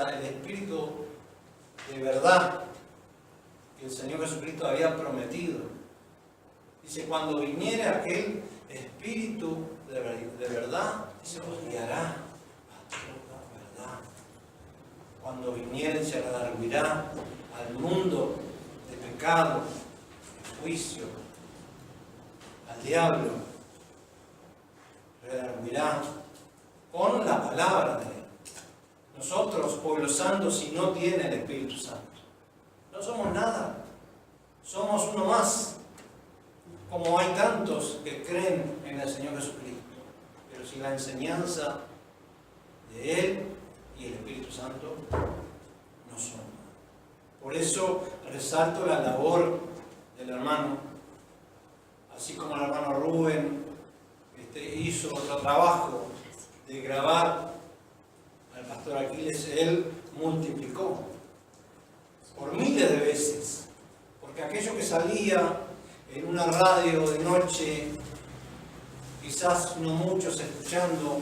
el Espíritu de verdad que el Señor Jesucristo había prometido. Dice, cuando viniere aquel Espíritu de verdad, dice, os guiará a toda verdad. Cuando viniere se redarguirá al mundo de pecado, de juicio, al diablo, redarguirá con la palabra de Él. Nosotros, pueblo santo, si no tiene el Espíritu Santo, no somos nada, somos uno más, como hay tantos que creen en el Señor Jesucristo, pero sin la enseñanza de Él y el Espíritu Santo, no somos. Por eso resalto la labor del hermano, así como el hermano Rubén hizo otro trabajo de grabar al pastor Aquiles, él multiplicó por miles de veces, porque aquello que salía en una radio de noche, quizás no muchos escuchando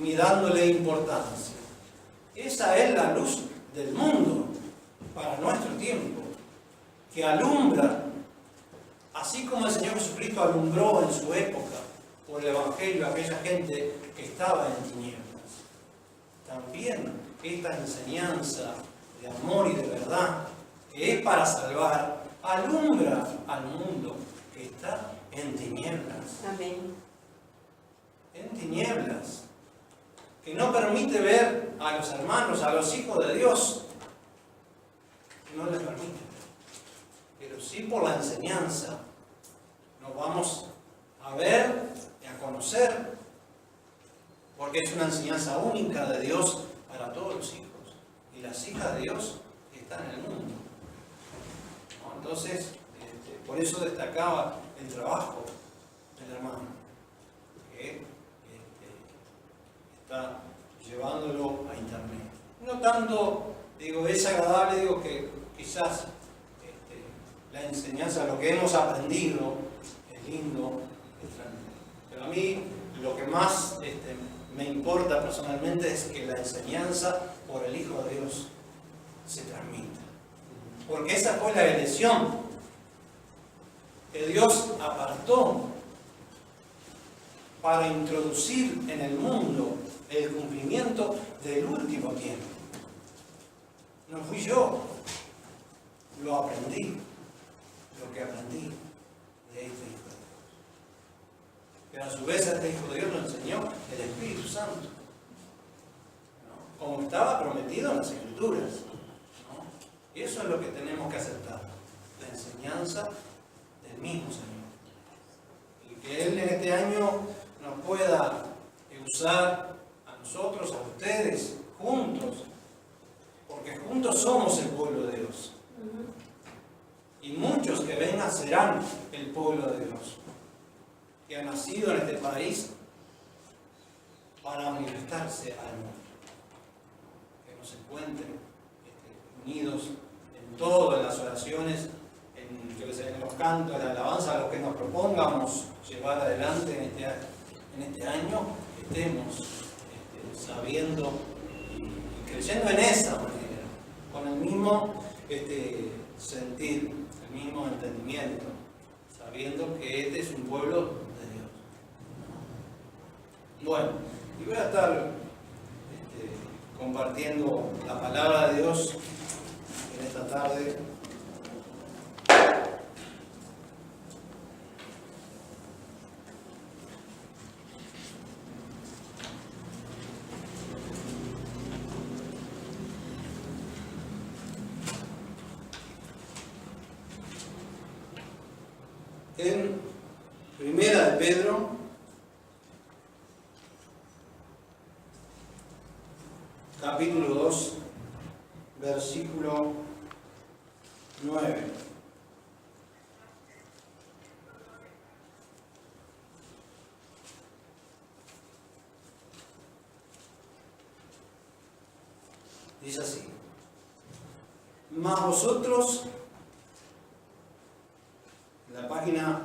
ni dándole importancia, esa es la luz del mundo para nuestro tiempo, que alumbra, así como el Señor Jesucristo alumbró en su época por el Evangelio a aquella gente que estaba en tinieblas. También esta enseñanza de amor y de verdad, que es para salvar, alumbra al mundo que está en tinieblas. Amén. En tinieblas, que no permite ver a los hermanos, a los hijos de Dios, no les permite, pero sí por la enseñanza nos vamos a ver y a conocer, porque es una enseñanza única de Dios para todos los hijos y las hijas de Dios que están en el mundo, ¿no? Entonces, por eso destacaba el trabajo del hermano, que está llevándolo a internet. No tanto, es agradable, que quizás la enseñanza, lo que hemos aprendido, es lindo, pero a mí lo que más me importa personalmente es que la enseñanza por el Hijo de Dios se transmita. Porque esa fue la elección que Dios apartó para introducir en el mundo el cumplimiento del último tiempo. No fui yo, lo aprendí, lo que aprendí de este Hijo de Dios. Pero a su vez este Hijo de Dios lo enseñó el Espíritu Santo, ¿no? Como estaba prometido en las Escrituras, ¿no? Y eso es lo que tenemos que aceptar, la enseñanza del mismo Señor. Y que Él en este año nos pueda usar a nosotros, a ustedes, juntos, porque juntos somos el pueblo de Dios. Y muchos que vengan serán el pueblo de Dios, que han nacido en este país para manifestarse al mundo. Que nos encuentren unidos en todo, en las oraciones, en los cantos, en la alabanza, lo que nos propongamos llevar adelante en este año, estemos sabiendo y creyendo en esa manera, con el mismo sentir, el mismo entendimiento, sabiendo que este es un pueblo de Dios. Bueno, y voy a estar compartiendo la palabra de Dios en esta tarde. En Primera de Pedro, capítulo 2, versículo 9. Dice así: mas vosotros, en la página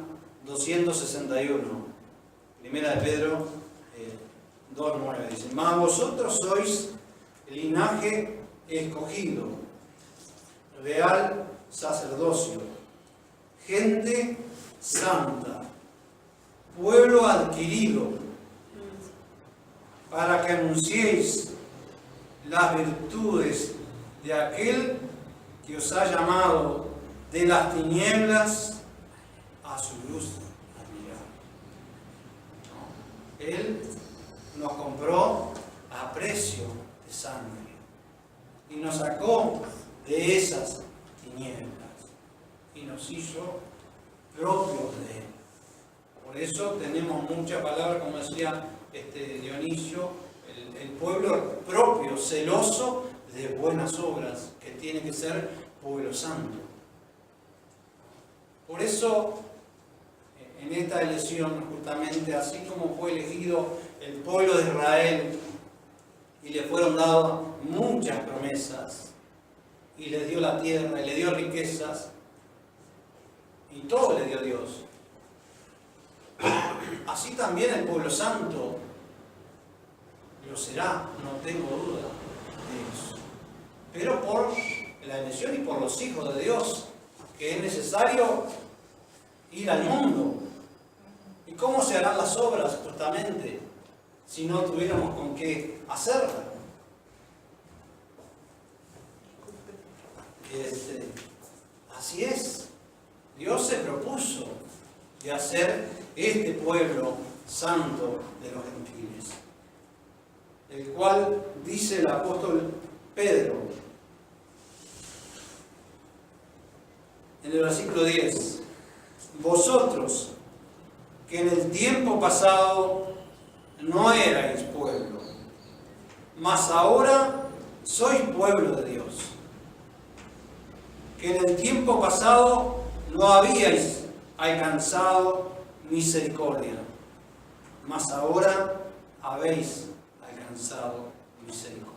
261, Primera de Pedro 2.9, dice: mas vosotros sois linaje escogido, real sacerdocio, gente santa, pueblo adquirido, para que anunciéis las virtudes de aquel que os ha llamado de las tinieblas a su luz admirable. Él nos compró a precio de sangre y nos sacó de esas tinieblas y nos hizo propios de Él. Por eso tenemos mucha palabra, como decía Dionisio, el pueblo propio, celoso de buenas obras, que tiene que ser pueblo santo. Por eso, en esta elección, justamente así como fue elegido el pueblo de Israel y le fueron dadas muchas promesas, y le dio la tierra, y le dio riquezas, y todo le dio Dios. Así también el pueblo santo lo será, no tengo duda de eso. Pero por la elección y por los hijos de Dios, que es necesario ir al mundo. ¿Y cómo se harán las obras justamente si no tuviéramos con qué hacerlas? Así es. Dios se propuso de hacer este pueblo santo de los gentiles, el cual dice el apóstol Pedro en el versículo 10: vosotros que en el tiempo pasado no erais pueblo, mas ahora sois pueblo de Dios, que en el tiempo pasado no habíais alcanzado misericordia, mas ahora habéis alcanzado misericordia.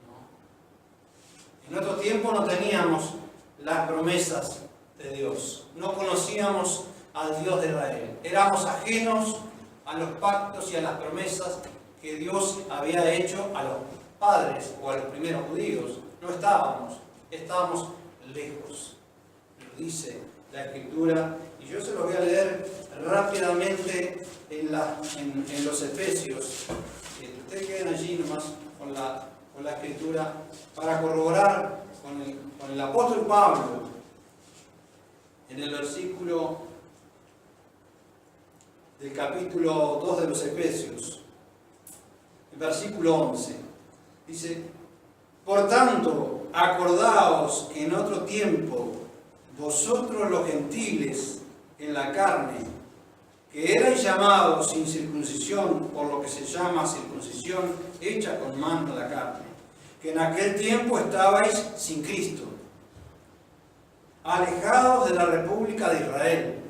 ¿No? En otro tiempo no teníamos las promesas de Dios, no conocíamos al Dios de Israel, éramos ajenos a los pactos y a las promesas que Dios había hecho a los padres o a los primeros judíos. No estábamos lejos. Lo dice la Escritura, y yo se lo voy a leer rápidamente en los Efesios. Ustedes queden allí nomás con la Escritura para corroborar con el apóstol Pablo en el versículo del capítulo 2 de los Efesios, el versículo 11. Dice: por tanto, acordaos que en otro tiempo vosotros los gentiles en la carne, que erais llamados sin circuncisión por lo que se llama circuncisión hecha con mano de la carne, que en aquel tiempo estabais sin Cristo, alejados de la República de Israel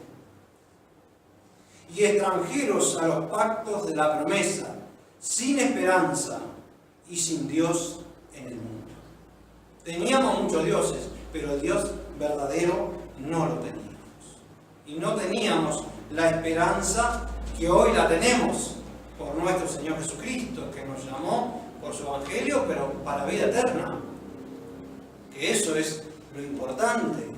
y extranjeros a los pactos de la promesa, sin esperanza y sin Dios en el mundo. Teníamos muchos dioses, pero el Dios verdadero no lo teníamos. Y no teníamos la esperanza que hoy la tenemos por nuestro Señor Jesucristo, que nos llamó por su Evangelio, pero para vida eterna. Que eso es lo importante.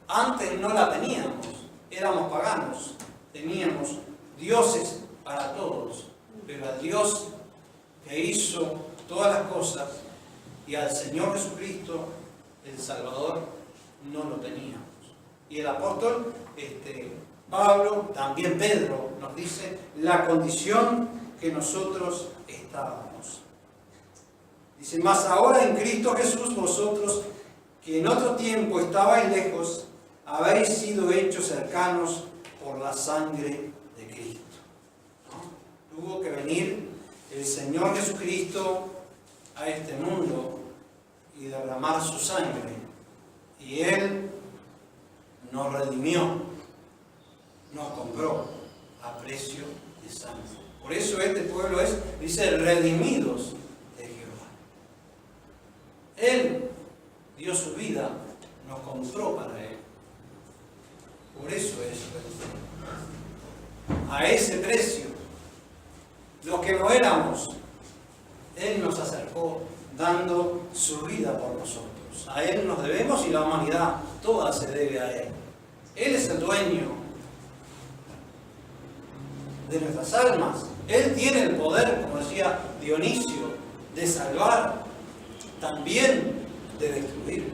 Antes no la teníamos, éramos paganos, teníamos dioses para todos, pero al Dios que hizo todas las cosas y al Señor Jesucristo, el Salvador, no lo teníamos. Y el apóstol Pablo, también Pedro, nos dice la condición que nosotros estábamos. Dice: mas ahora en Cristo Jesús vosotros, que en otro tiempo estabais lejos, habéis sido hechos cercanos por la sangre de Cristo. ¿No? Tuvo que venir el Señor Jesucristo a este mundo y derramar su sangre. Y Él nos redimió, nos compró a precio de sangre. Por eso este pueblo dice, redimidos de Jehová. Él dio su vida, nos compró para Él. Por eso es redimido. A ese precio, los que no éramos, Él nos acercó dado su vida por nosotros. A Él nos debemos y la humanidad toda se debe a Él. Él es el dueño de nuestras almas. Él tiene el poder, como decía Dionisio, de salvar, también de destruir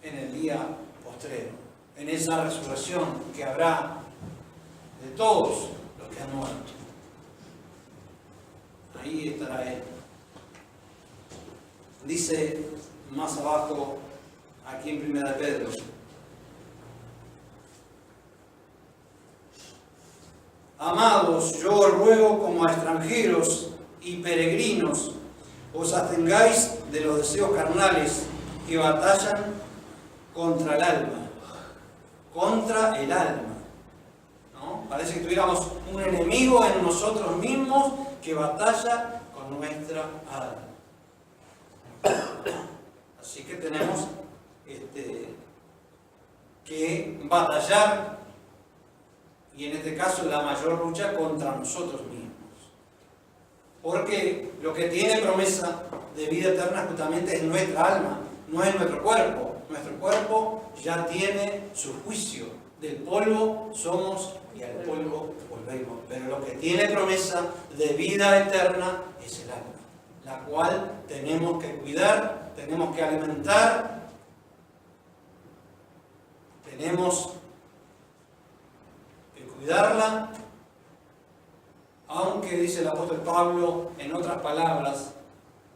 en el día postrero, en esa resurrección que habrá de todos los que han muerto. Ahí estará Él. Dice más abajo, aquí en 1 Pedro, amados, yo os ruego como a extranjeros y peregrinos, os abstengáis de los deseos carnales que batallan contra el alma. Contra el alma. ¿No? Parece que tuviéramos un enemigo en nosotros mismos que batalla con nuestra alma. Así que tenemos que batallar, y en este caso la mayor lucha contra nosotros mismos. Porque lo que tiene promesa de vida eterna justamente es nuestra alma, no es nuestro cuerpo. Nuestro cuerpo ya tiene su juicio. Del polvo somos y al polvo volvemos. Pero lo que tiene promesa de vida eterna es el alma, la cual tenemos que cuidar, tenemos que alimentar, tenemos que cuidarla, aunque dice el apóstol Pablo, en otras palabras,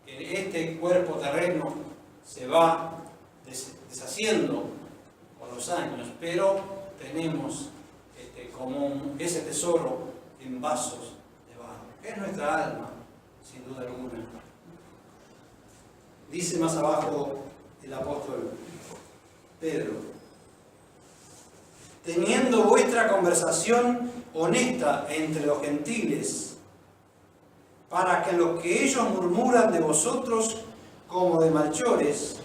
que este cuerpo terreno se va deshaciendo con los años, pero tenemos como ese tesoro en vasos de barro, que es nuestra alma, sin duda alguna. Dice más abajo el apóstol Pedro, teniendo vuestra conversación honesta entre los gentiles, para que los que ellos murmuran de vosotros como de malhechores,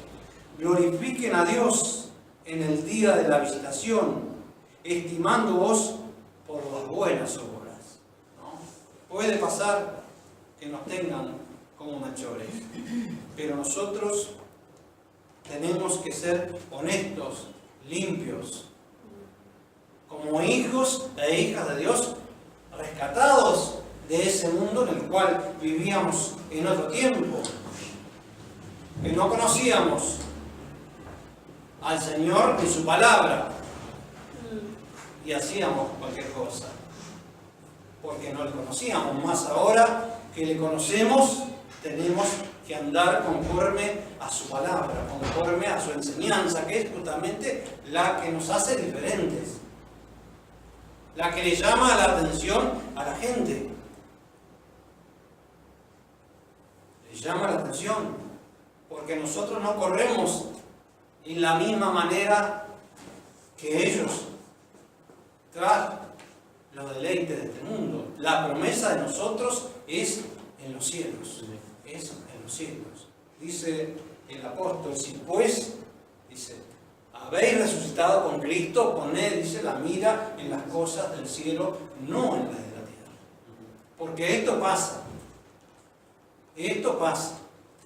glorifiquen a Dios en el día de la visitación, estimándoos por las buenas obras. ¿No? Puede pasar que nos tengan como malhechores, pero nosotros tenemos que ser honestos, limpios, como hijos e hijas de Dios, rescatados de ese mundo en el cual vivíamos en otro tiempo, que no conocíamos al Señor ni su palabra y hacíamos cualquier cosa porque no le conocíamos. Más ahora que le conocemos, tenemos que andar conforme a su palabra, conforme a su enseñanza, que es justamente la que nos hace diferentes, la que le llama la atención a la gente. Le llama la atención, porque nosotros no corremos en la misma manera que ellos tras los deleites de este mundo. La promesa de nosotros es en los cielos, es en los cielos. Dice el apóstol, si pues, dice, habéis resucitado con Cristo, poned, dice, la mira en las cosas del cielo, no en las de la tierra. Porque esto pasa,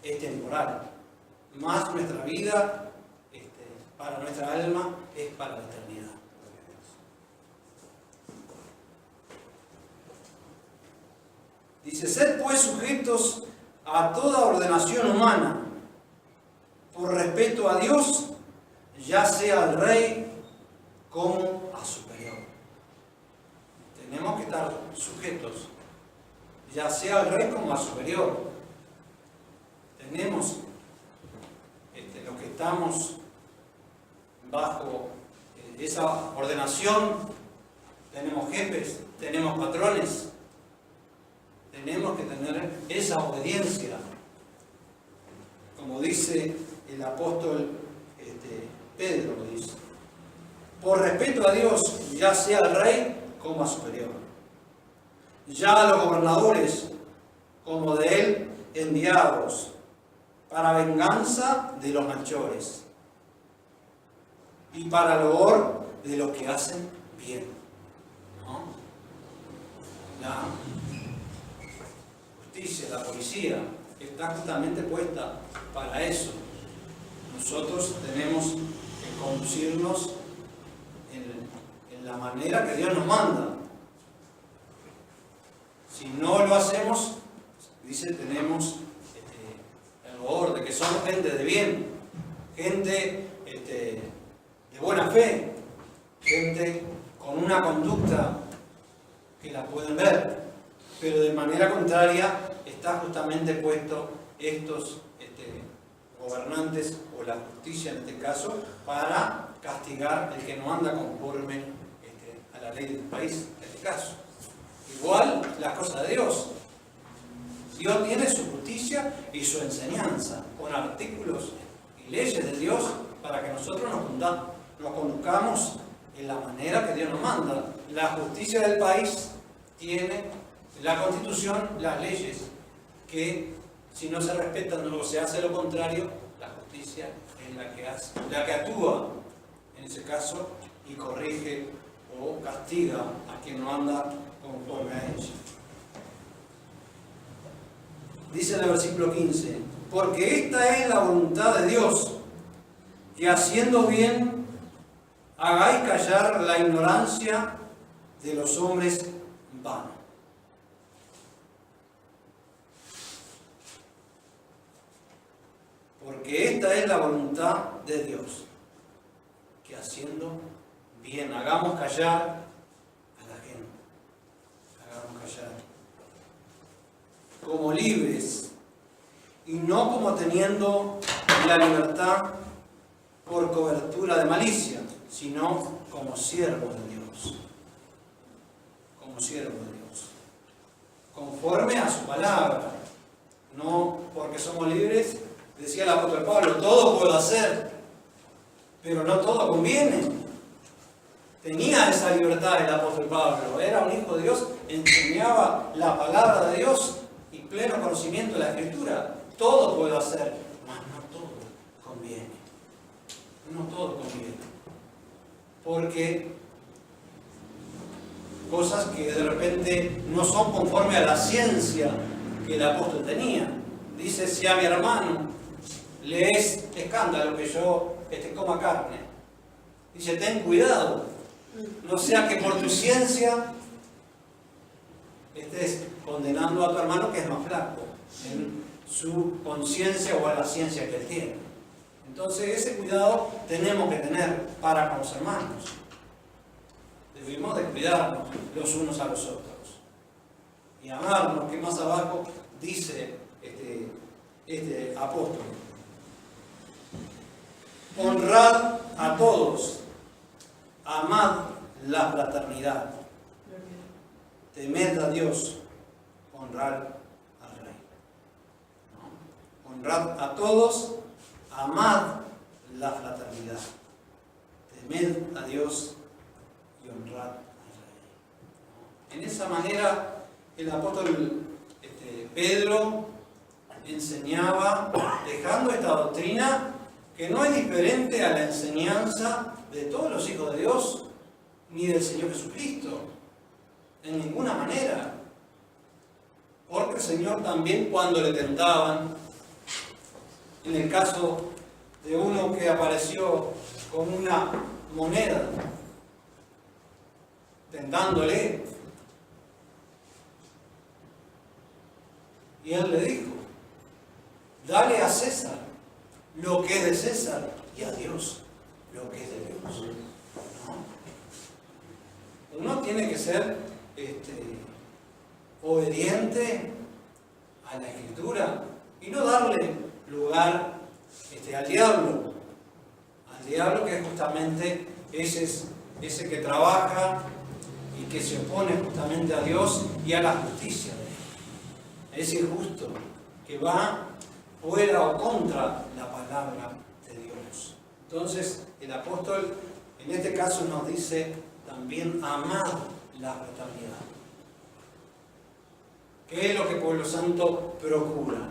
es temporal, más nuestra vida, para nuestra alma, es para la eternidad. Dice, sed pues sujetos a toda ordenación humana, por respeto a Dios, ya sea al rey como a superior. Tenemos que estar sujetos, ya sea al rey como a superior. Tenemos los que estamos bajo esa ordenación, tenemos jefes, tenemos patrones, tenemos que tener esa obediencia, como dice el apóstol Pedro, dice, por respeto a Dios, ya sea al rey como a superior, ya a los gobernadores como de él enviados, para venganza de los malhechores y para loor de los que hacen bien. ¿No? La justicia, la policía, está justamente puesta para eso. Nosotros tenemos que conducirnos en la manera que Dios nos manda. Si no lo hacemos, dice, tenemos el favor de que somos gente de bien, gente de buena fe, gente con una conducta que la pueden ver, pero de manera contraria está justamente puesto estos gobernantes o la justicia en este caso para castigar el que no anda conforme a la ley del país en este caso. Igual las cosas de Dios. Dios tiene su justicia y su enseñanza con artículos y leyes de Dios para que nosotros nos conduzcamos en la manera que Dios nos manda. La justicia del país tiene la Constitución, las leyes, que si no se respetan o se hace lo contrario, la justicia es la que actúa en ese caso y corrige o castiga a quien no anda conforme a ella. Dice en el versículo 15, porque esta es la voluntad de Dios, que haciendo bien hagáis callar la ignorancia de los hombres vanos. Porque esta es la voluntad de Dios, que haciendo bien hagamos callar a la gente, hagamos callar como libres y no como teniendo la libertad por cobertura de malicia, sino como siervos de Dios, como siervos de Dios, conforme a su palabra, no porque somos libres. Decía el apóstol Pablo, todo puedo hacer, pero no todo conviene. Tenía esa libertad el apóstol Pablo, era un hijo de Dios, enseñaba la palabra de Dios y pleno conocimiento de la Escritura. Todo puedo hacer, mas no todo conviene. No todo conviene. Porque cosas que de repente no son conforme a la ciencia que el apóstol tenía. Dice, si a mi hermano le es escándalo que yo coma carne, dice, ten cuidado, no sea que por tu ciencia estés condenando a tu hermano que es más flaco en su conciencia o en la ciencia que él tiene. Entonces ese cuidado tenemos que tener para con los hermanos. Debemos de cuidarnos los unos a los otros y amarnos, que más abajo dice este apóstol. Honrad a todos, amad la fraternidad, temed a Dios, honrad al Rey. ¿No? Honrad a todos, amad la fraternidad, temed a Dios y honrad al Rey. En esa manera el apóstol Pedro enseñaba, dejando esta doctrina que no es diferente a la enseñanza de todos los hijos de Dios, ni del Señor Jesucristo, en ninguna manera. Porque el Señor también, cuando le tentaban, en el caso de uno que apareció con una moneda, tentándole, y él le dijo, dale a César lo que es de César y a Dios lo que es de Dios. ¿No? Uno tiene que ser obediente a la Escritura y no darle lugar al diablo. Al diablo, que es justamente ese que trabaja y que se opone justamente a Dios y a la justicia de Él. Es injusto, que va fuera o contra la palabra de Dios. Entonces, el apóstol en este caso nos dice también amar la fraternidad. ¿Qué es lo que Pueblo Santo procura?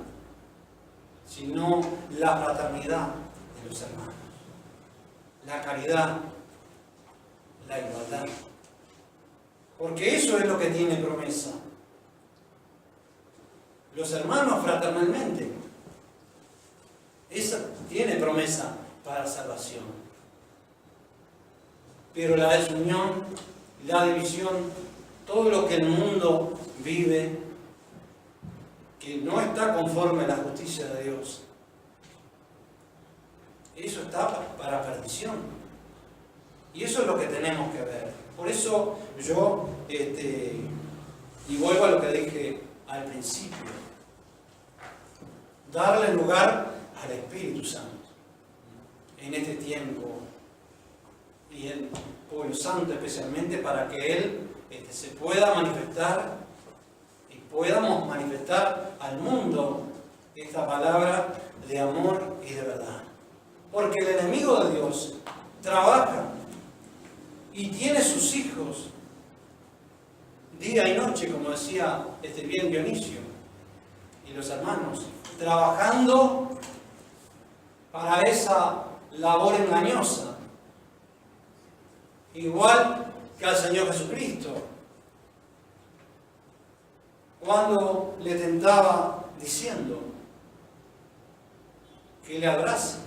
Sino la fraternidad de los hermanos, la caridad, la igualdad. Porque eso es lo que tiene promesa. los hermanos fraternalmente. Esa tiene promesa para salvación. Pero la desunión, la división, todo lo que el mundo vive, que no está conforme a la justicia de Dios, eso está para perdición. Y eso es lo que tenemos que ver. Por eso yo, y vuelvo a lo que dije al principio, darle lugar al Espíritu Santo en este tiempo y el pueblo santo especialmente, para que Él se pueda manifestar y podamos manifestar al mundo esta palabra de amor y de verdad. Porque el enemigo de Dios trabaja y tiene sus hijos día y noche, como decía bien Dionisio y los hermanos, trabajando para esa labor engañosa, igual que al Señor Jesucristo, cuando le tentaba diciendo que le abrace.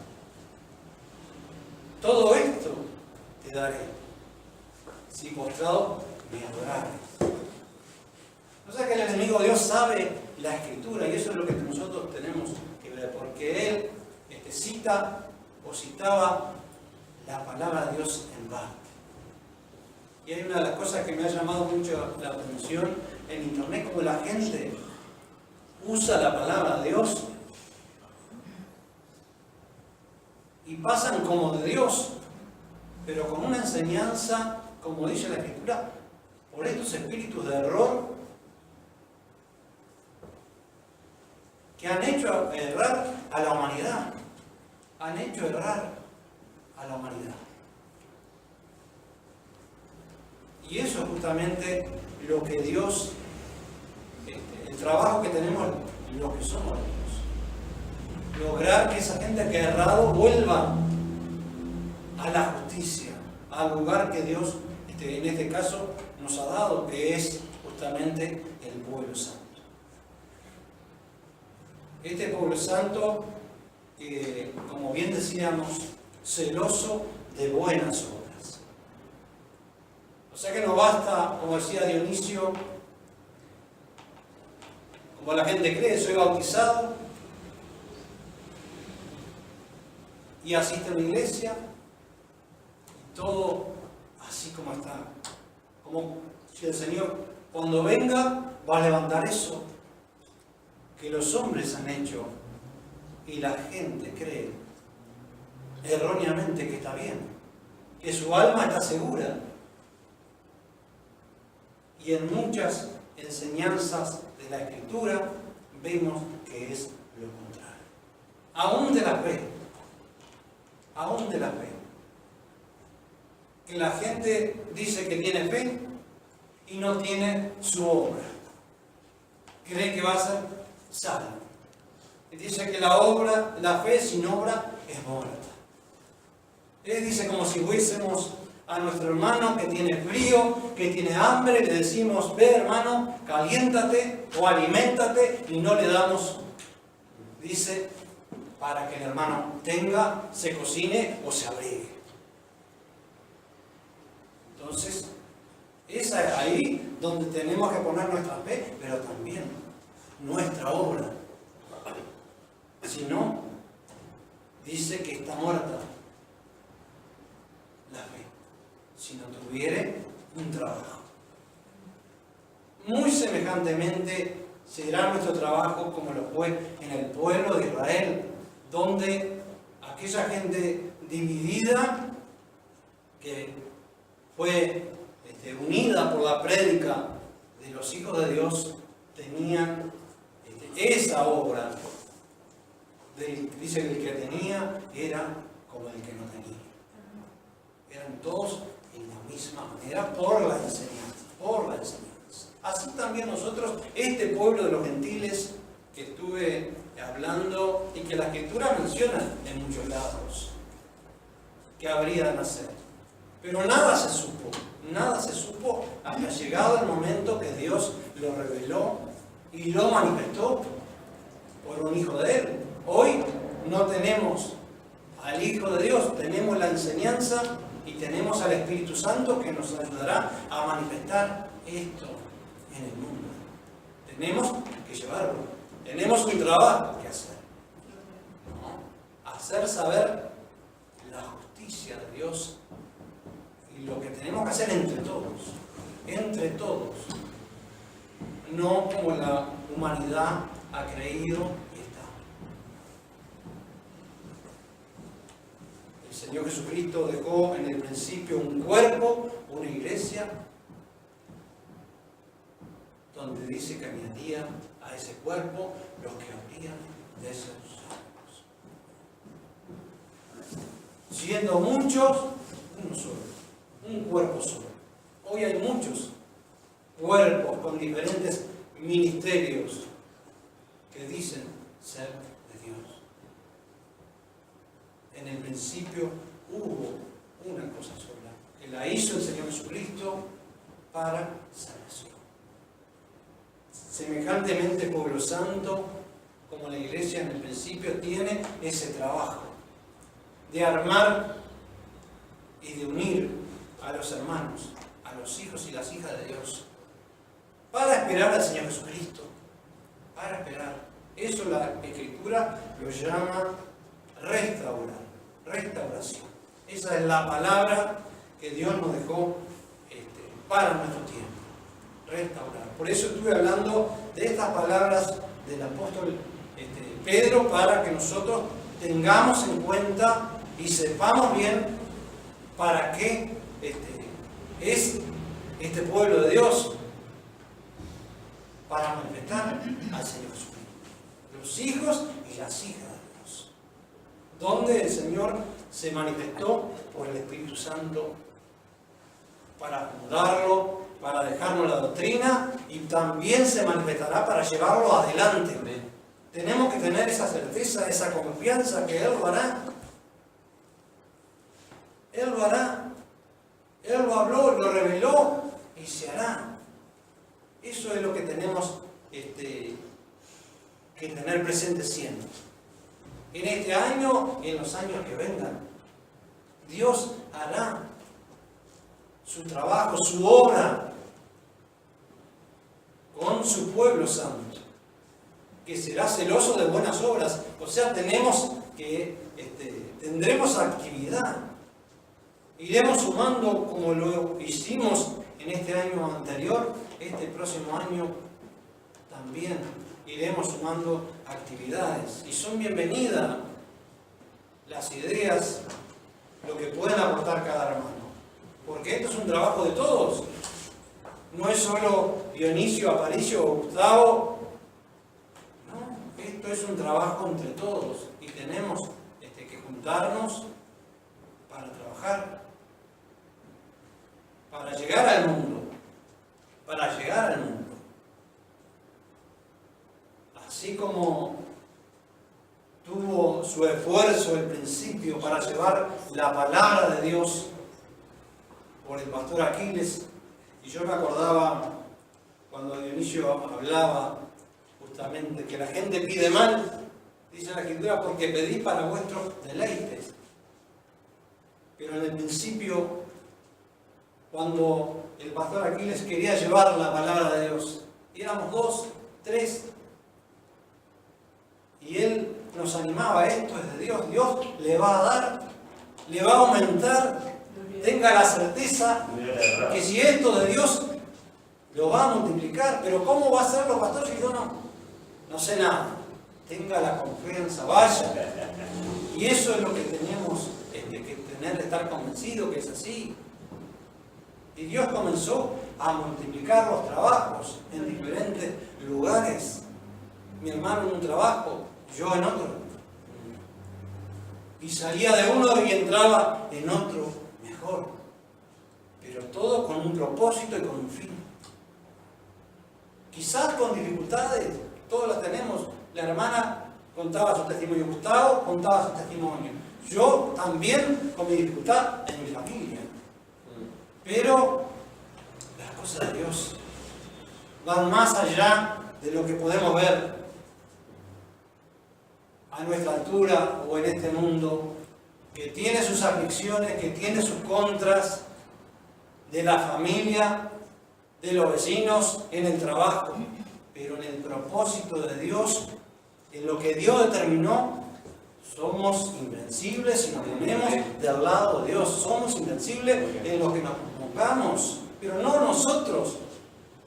Todo esto te daré, si postrado me adorares. O sea que el enemigo de Dios sabe la Escritura, y eso es lo que nosotros tenemos que ver, porque él cita o citaba la palabra de Dios en parte. Y hay una de las cosas que me ha llamado mucho la atención en internet, como la gente usa la palabra de Dios y pasan como de Dios, pero con una enseñanza, como dice la Escritura, por estos espíritus de error que han hecho errar a la humanidad. Han hecho errar a la humanidad. Y eso es justamente lo que Dios, el trabajo que tenemos los que somos Dios. Lograr que esa gente que ha errado vuelva a la justicia, al lugar que Dios, en este caso, nos ha dado, que es justamente el pueblo santo. Este pueblo santo, como bien decíamos, celoso de buenas obras. O sea que no basta, como decía Dionisio, como la gente cree, soy bautizado y asisto a la iglesia, y todo así como está. Como si el Señor, cuando venga, va a levantar eso que los hombres han hecho y la gente cree erróneamente que está bien, que su alma está segura. Y en muchas enseñanzas de la Escritura vemos que es lo contrario. Aún de la fe. Aún de la fe. Que la gente dice que tiene fe y no tiene su obra. Cree que va a ser salvo. Y dice que la fe sin obra es muerta. Él dice como si fuésemos a nuestro hermano que tiene frío, que tiene hambre, le decimos, ve hermano, caliéntate o aliméntate, y no le damos, dice, para que el hermano tenga, se cocine o se abrigue. Entonces, es ahí donde tenemos que poner nuestra fe, pero también nuestra obra. Si no, dice que está muerta la fe, si no tuviere un trabajo. Muy semejantemente será nuestro trabajo como lo fue en el pueblo de Israel, donde aquella gente dividida, que fue unida por la prédica de los hijos de Dios, tenían esa obra. Dice que el que tenía era como el que no tenía. Eran todos en la misma manera por la enseñanza, por la enseñanza. Así también nosotros, este pueblo de los gentiles que estuve hablando y que la Escritura menciona en muchos lados, que habría de nacer. Pero nada se supo hasta llegado el momento que Dios lo reveló y lo manifestó por un hijo de Él. Hoy no tenemos al Hijo de Dios, tenemos la enseñanza y tenemos al Espíritu Santo que nos ayudará a manifestar esto en el mundo. Tenemos que llevarlo, tenemos un trabajo que hacer, ¿no? Hacer saber la justicia de Dios y lo que tenemos que hacer entre todos, no como la humanidad ha creído y está. El Señor Jesucristo dejó en el principio un cuerpo, una iglesia, donde dice que añadía a ese cuerpo los que habrían de ser salvos. Siendo muchos, uno solo, un cuerpo solo. Hoy hay muchos cuerpos con diferentes ministerios que dicen ser de Dios. En el principio hubo una cosa sola, que la hizo el Señor Jesucristo para salvación. Semejantemente, Pueblo Santo, como la iglesia en el principio, tiene ese trabajo de armar y de unir a los hermanos, a los hijos y las hijas de Dios, para esperar al Señor Jesucristo, para esperar. Eso la Escritura lo llama restaurar, restauración. Esa es la palabra que Dios nos dejó para nuestro tiempo, restaurar. Por eso estuve hablando de estas palabras del apóstol Pedro, para que nosotros tengamos en cuenta y sepamos bien para qué es este pueblo de Dios, para manifestar al Señor Jesucristo, los hijos y las hijas de Dios, donde el Señor se manifestó por el Espíritu Santo para fundarlo, para dejarnos la doctrina, y también se manifestará para llevarlo adelante. Tenemos que tener esa certeza, esa confianza que Él lo hará. Él lo hará. Él lo habló, lo reveló y se hará. Eso es lo que tenemos que tener presente siempre. En este año y en los años que vengan, Dios hará su trabajo, su obra con su pueblo santo, que será celoso de buenas obras. O sea, tendremos actividad. Iremos sumando como lo hicimos en este año anterior, este próximo año también iremos sumando actividades. Y son bienvenidas las ideas, lo que pueden aportar cada hermano. Porque esto es un trabajo de todos. No es solo Dionisio, Aparicio o Gustavo. No, esto es un trabajo entre todos. Y tenemos que juntarnos para trabajar, para llegar al mundo, para llegar al mundo. Así como tuvo su esfuerzo al principio para llevar la palabra de Dios por el pastor Aquiles, y yo me acordaba cuando Dionisio hablaba justamente que la gente pide mal, dice la Escritura, porque pedís para vuestros deleites. Pero en el principio, cuando el pastor Aquiles quería llevar la palabra de Dios, y éramos 2, 3, y él nos animaba: esto es de Dios, Dios le va a dar, le va a aumentar. Tenga la certeza que si esto de Dios lo va a multiplicar. Pero ¿cómo va a hacerlo, pastor, si yo no sé nada? Tenga la confianza, vaya. Y eso es lo que tenemos que tener, estar convencido que es así. Y Dios comenzó a multiplicar los trabajos en diferentes lugares. Mi hermano en un trabajo, yo en otro. Y salía de uno y entraba en otro mejor. Pero todo con un propósito y con un fin. Quizás con dificultades, todos las tenemos. La hermana contaba su testimonio, Gustavo contaba su testimonio. Yo también con mi dificultad en mi familia. Pero las cosas de Dios van más allá de lo que podemos ver a nuestra altura o en este mundo, que tiene sus aflicciones, que tiene sus contras, de la familia, de los vecinos, en el trabajo, pero en el propósito de Dios, en lo que Dios determinó, somos invencibles si nos ponemos del lado de Dios. Somos invencibles en lo que nos pongamos, pero no nosotros,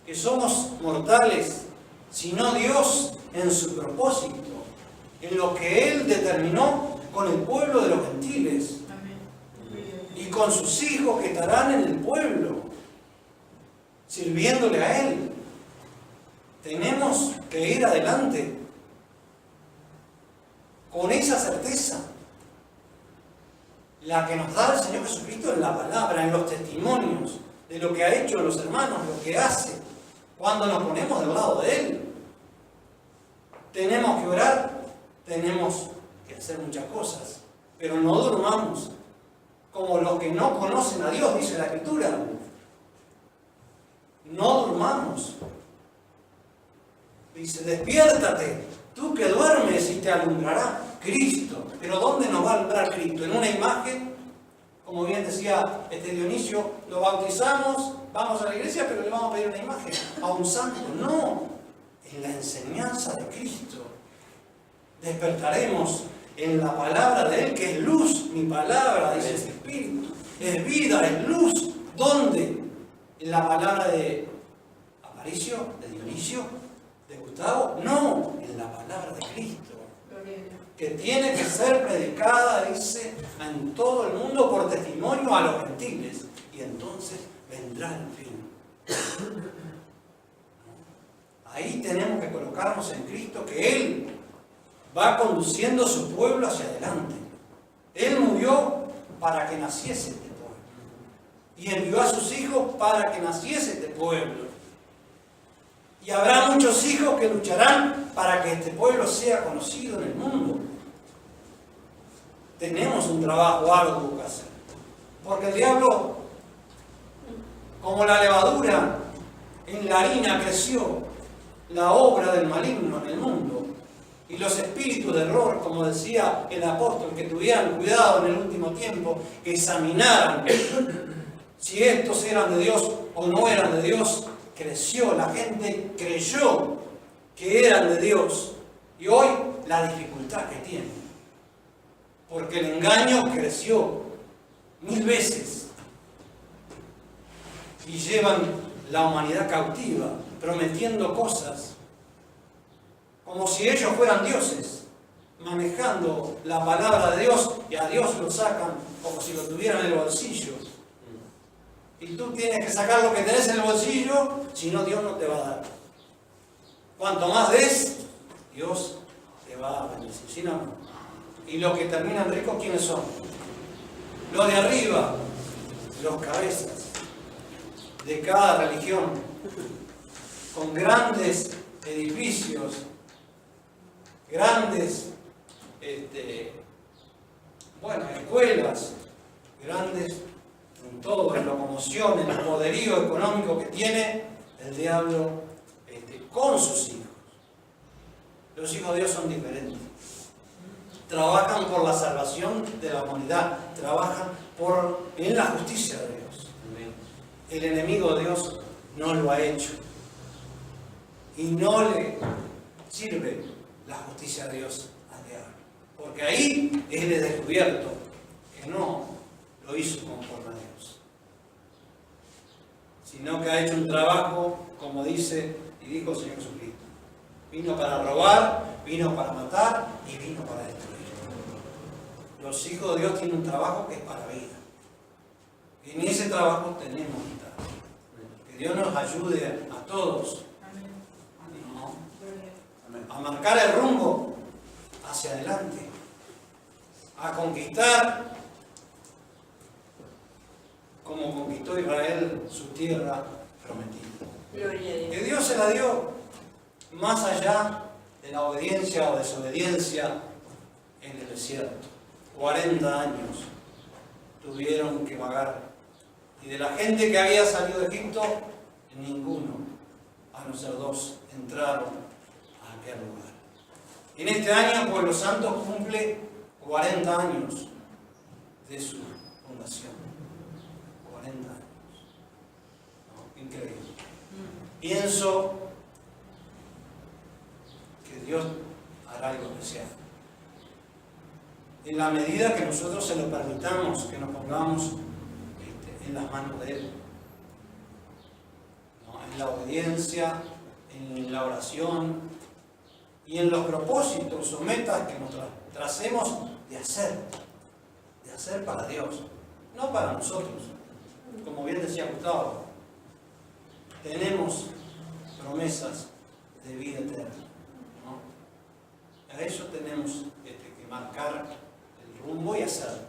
que somos mortales, sino Dios en su propósito, en lo que Él determinó con el pueblo de los gentiles y con sus hijos que estarán en el pueblo, sirviéndole a Él. Tenemos que ir adelante con esa certeza, la que nos da el Señor Jesucristo en la palabra, en los testimonios de lo que ha hecho los hermanos, lo que hace, cuando nos ponemos del lado de Él. Tenemos que orar, tenemos que hacer muchas cosas, pero no durmamos como los que no conocen a Dios, dice la Escritura. No durmamos. Dice, despiértate, tú que duermes, y te alumbrará Cristo. Pero ¿dónde nos va a alumbrar Cristo? ¿En una imagen? Como bien decía Dionisio, lo bautizamos, vamos a la iglesia, pero le vamos a pedir una imagen a un santo. No, en la enseñanza de Cristo. Despertaremos en la palabra de Él, que es luz. Mi palabra, dice el Espíritu, es vida, es luz. ¿Dónde? En la palabra de Aparicio, de Dionisio, de Gustavo. No, en la palabra de Cristo, que tiene que ser predicada, dice, en todo el mundo por testimonio a los gentiles, y entonces vendrá el fin. Ahí tenemos que colocarnos en Cristo, que Él va conduciendo su pueblo hacia adelante. Él murió para que naciese este pueblo, y envió a sus hijos para que naciese este pueblo. Y habrá muchos hijos que lucharán para que este pueblo sea conocido en el mundo. Tenemos un trabajo arduo que hacer. Porque el diablo, como la levadura en la harina, creció la obra del maligno en el mundo. Y los espíritus de error, como decía el apóstol, que tuvieran cuidado en el último tiempo, que examinaran si estos eran de Dios o no eran de Dios. Creció, la gente creyó que eran de Dios. Y hoy la dificultad que tienen, porque el engaño creció 1000 veces y llevan la humanidad cautiva, prometiendo cosas como si ellos fueran dioses, manejando la palabra de Dios, y a Dios lo sacan como si lo tuvieran en el bolsillo. Y tú tienes que sacar lo que tenés en el bolsillo, si no, Dios no te va a dar. Cuanto más des, Dios te va a bendecir. Si no, y los que terminan ricos, ¿quiénes son? Los de arriba, los cabezas de cada religión, con grandes edificios, grandes escuelas, grandes en todo, en locomoción, en el poderío económico que tiene el diablo con sus hijos. Los hijos de Dios son diferentes. Trabajan por la salvación de la humanidad, trabajan en la justicia de Dios. El enemigo de Dios no lo ha hecho. Y no le sirve la justicia de Dios al diablo. Porque ahí él es descubierto que no lo hizo conforme a Dios, sino que ha hecho un trabajo, como dice y dijo el Señor Jesucristo. Vino para robar, vino para matar y vino para destruir. Los hijos de Dios tienen un trabajo que es para vida. Y en ese trabajo tenemos que estar. Que Dios nos ayude a todos, ¿no?, a marcar el rumbo hacia adelante, a conquistar como conquistó Israel su tierra prometida. Que Dios se la dio más allá de la obediencia o desobediencia en el desierto. 40 años tuvieron que vagar. Y de la gente que había salido de Egipto, ninguno, a no ser 2, entraron aquel lugar. En este año Pueblo Santo cumple 40 años de su fundación. 40 años. ¿No? Increíble. Pienso que Dios hará algo especial. En la medida que nosotros se lo permitamos, que nos pongamos en las manos de Él. ¿No? En la obediencia, en la oración y en los propósitos o metas que nos tracemos de hacer para Dios, no para nosotros. Como bien decía Gustavo, tenemos promesas de vida eterna, ¿no? A eso tenemos que marcar el rumbo y hacerlo.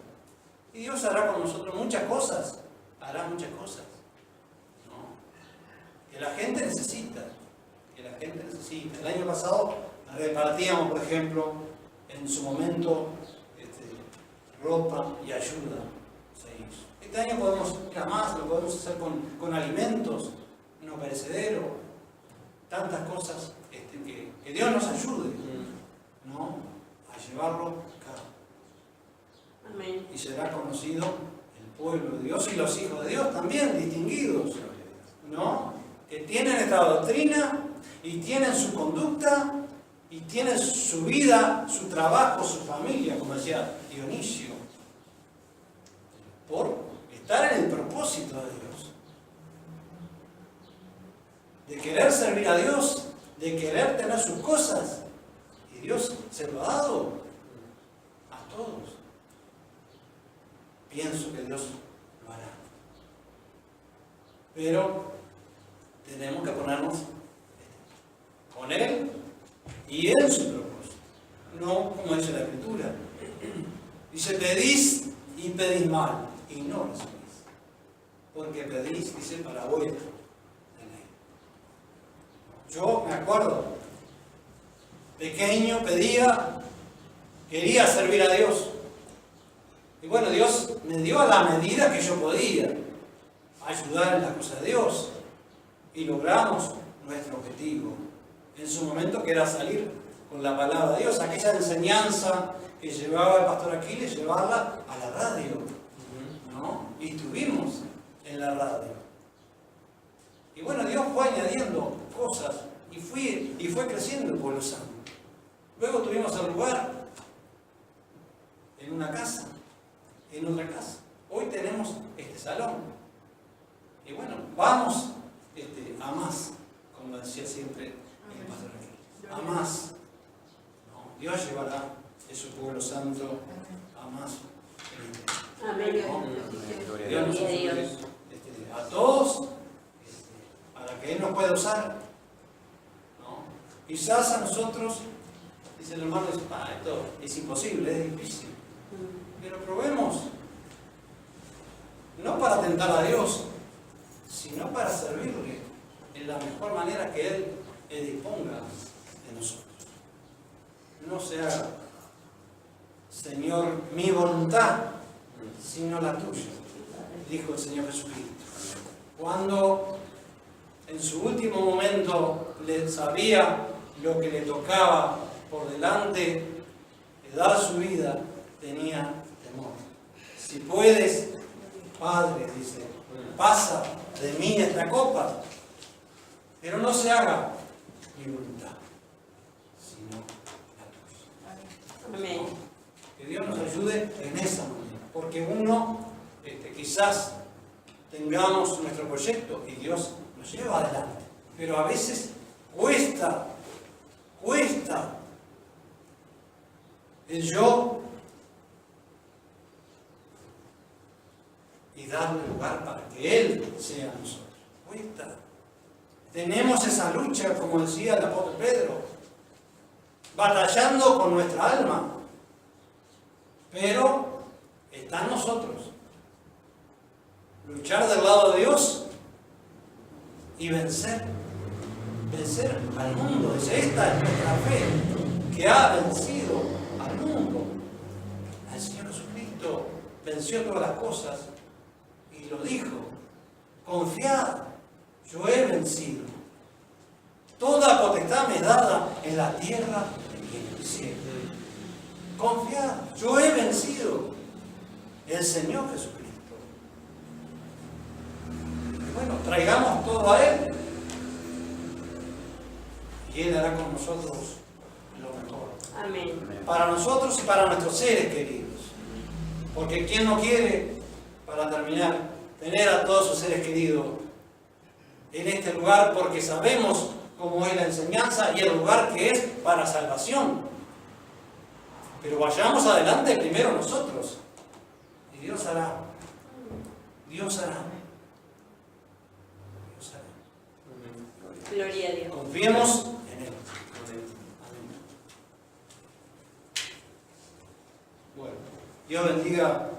Y Dios hará con nosotros muchas cosas, hará muchas cosas, ¿no? Que la gente necesita, El año pasado repartíamos, por ejemplo, en su momento, ropa y ayuda. Este año podemos ir a más, lo podemos hacer con alimentos no perecederos, tantas cosas que Dios nos ayude, ¿no? A llevarlo a cabo. Amén. Y será conocido el pueblo de Dios y los hijos de Dios también distinguidos, ¿no? Que tienen esta doctrina y tienen su conducta y tienen su vida, su trabajo, su familia, como decía Dionisio, por estar en el propósito de Dios, de querer servir a Dios, de querer tener sus cosas, y Dios se lo ha dado a todos. Pienso que Dios lo hará, pero tenemos que ponernos con Él y en su propósito, no como dice la Escritura. Dice: pedís y pedís mal y no recibís, porque pedís, dice, para vuestra tener. Yo me acuerdo, pequeño quería servir a Dios, y bueno, Dios me dio a la medida que yo podía ayudar en las cosas de Dios, y logramos nuestro objetivo en su momento, que era salir con la palabra de Dios, aquella enseñanza que llevaba el pastor Aquiles, llevarla a la radio, ¿no? Y estuvimos en la radio. Y bueno, Dios fue añadiendo cosas y fue creciendo el Pueblo Santo. Luego tuvimos el lugar en una casa, en otra casa. Hoy tenemos este salón. Y bueno, vamos a más, como decía siempre el pastor Aquiles, a más. ¿No? Dios llevará de su pueblo santo a más. Amén. ¿No? Dios nos ayude a todos para que Él nos pueda usar, ¿no? Quizás a nosotros, dice el hermano, esto es imposible, es difícil. Pero probemos, no para tentar a Dios, sino para servirle en la mejor manera que Él disponga de nosotros. No se haga, Señor, mi voluntad, sino la tuya, dijo el Señor Jesucristo. Cuando en su último momento le sabía lo que le tocaba por delante de dar su vida, tenía temor. Si puedes, Padre, dice, pasa de mí esta copa, pero no se haga mi voluntad, sino la tuya. Amén. Que Dios nos ayude en esa manera, porque uno, quizás tengamos nuestro proyecto y Dios nos lleva adelante, pero a veces cuesta el yo y darle lugar para que Él sea nosotros. Cuesta. Tenemos esa lucha, como decía el apóstol Pedro, batallando con nuestra alma, pero está en nosotros. Luchar del lado de Dios y vencer al mundo. Dice, esta es nuestra fe, que ha vencido al mundo. El Señor Jesucristo venció todas las cosas y lo dijo: confiad, yo he vencido. Toda potestad me es dada en la tierra y en el cielo. Confiad, yo he vencido el Señor Jesucristo. Y bueno, traigamos todo a Él y Él hará con nosotros lo mejor. Amén. Para nosotros y para nuestros seres queridos. Porque ¿quién no quiere, para terminar, tener a todos sus seres queridos en este lugar? Porque sabemos cómo es la enseñanza y el lugar que es para salvación. Pero vayamos adelante primero nosotros. Y Dios hará. Dios hará. Dios hará. Gloria a Dios. Confiemos en Él. Amén. Bueno, Dios bendiga